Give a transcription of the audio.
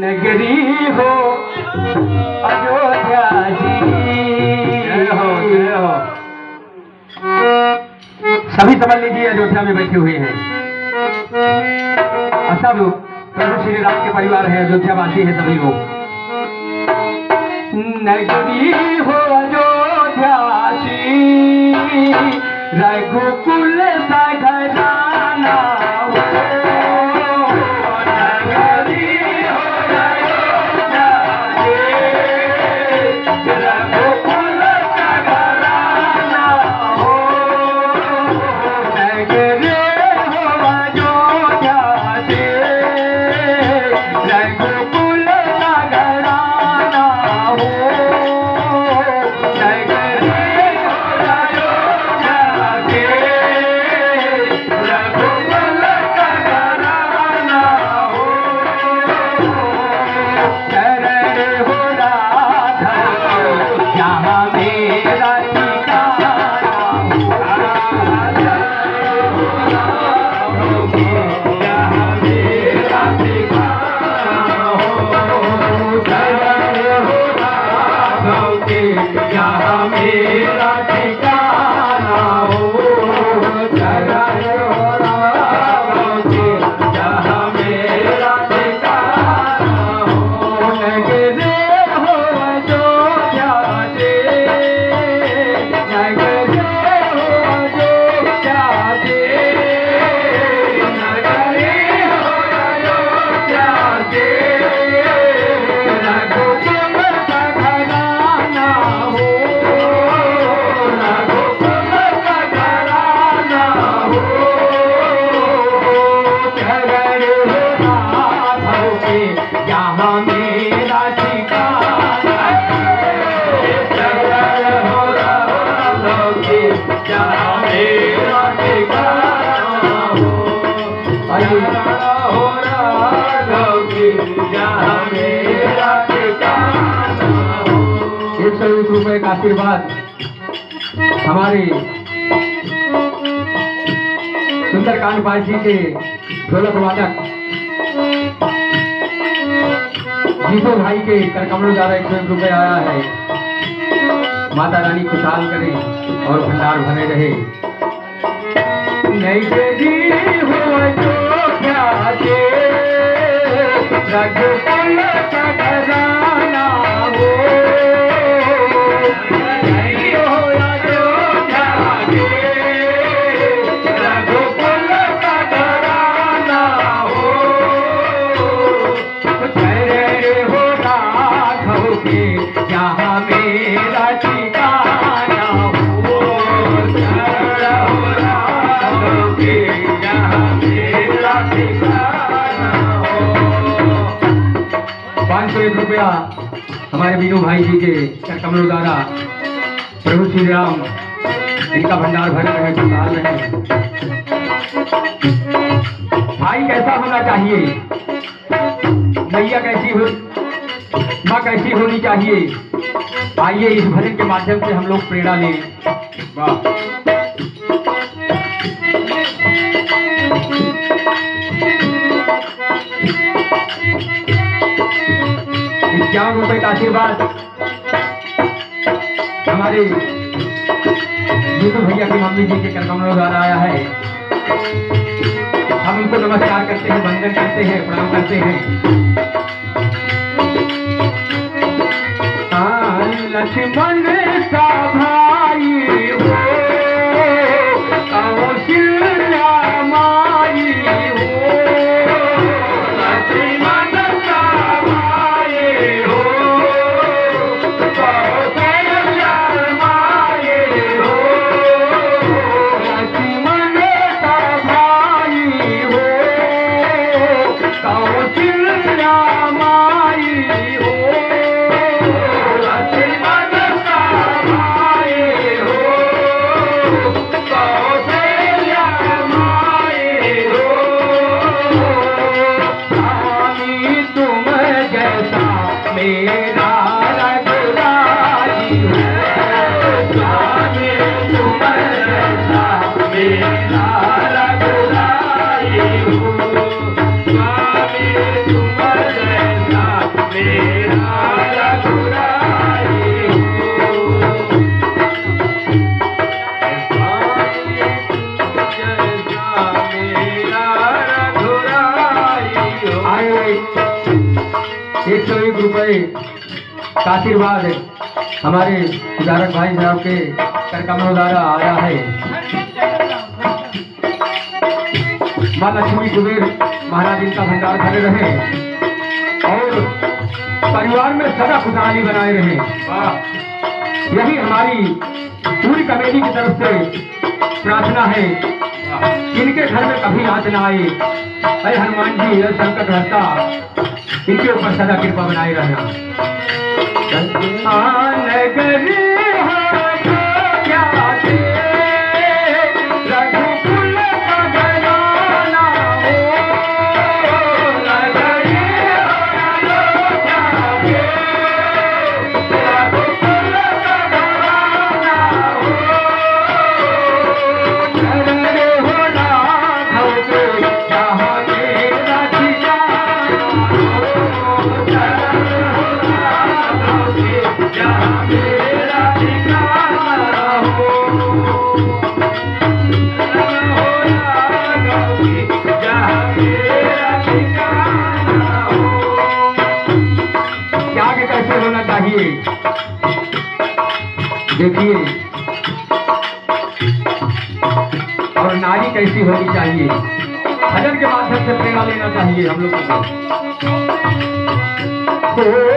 नगरी हो अयोध्या जी। जय हो जय हो। सभी समझ लीजिए अयोध्या में बैठे हुए हैं और सब प्रभु श्री राम के परिवार है, अयोध्या वासी है सभी लोग। नगरी हो अयोध्या जी, रघुकुल सघराना हो। नगरी हो अयोध्या जी, रघुकुल सघराना हो। नगरी हो अयोध्या जी, रघुकुल सघराना हो। ₹1 का आशीर्वाद हमारे सुंदरकांड बाजी के ढोलक वादक जीतो भाई के करकमलों द्वारा ₹101 आया है। माता रानी खुशहाल करे और भंडार भरे रहे। नगरी हो अयोध्या जी, रघुकुल सघराना हो। ₹501 हमारे वीरू भाई जी के करकमलों द्वारा प्रभु श्री राम इनका भंडार भरे रहे, खुशहाल रहे। भाई कैसा होना चाहिए, मैया कैसी हो, माँ कैसी होनी चाहिए, आइए इस भजन के माध्यम से हम लोग प्रेरणा लें। वाह। ₹51 का आशीर्वाद हमारे यूसुफ भैया की मम्मी जी के करकमलों द्वारा आया है। हम उनको नमस्कार करते हैं, वंदन करते हैं, प्रणाम करते हैं। लक्ष्मण का भाई हो, कौशल्या माई हो। लक्ष्मण का भाई हो, कौशल्या माई हो। लक्ष्मण का भाई हो, कौशल्या माई हो। मेरा रघुराई हो, स्वामी तुम जैसा मेरा रघुराई हो, स्वामी तुम जैसा 101 रुपए का आशीर्वाद हमारे उदारक भाई साहब के करकमलों द्वारा आया है। माँ लक्ष्मी कुबेर महाराज इनका भंडार भरे रहे और परिवार में सदा खुशहाली बनाए रहे। यही हमारी पूरी कमेटी की तरफ से प्रार्थना है। इनके घर में कभी आंच न आए। अरे हनुमान जी यह संकट रहता, इनके ऊपर सदा कृपा बनाए रहना। देखिए और नारी कैसी होनी चाहिए, भजन के माध्यम से प्रेरणा लेना चाहिए हम लोगों को।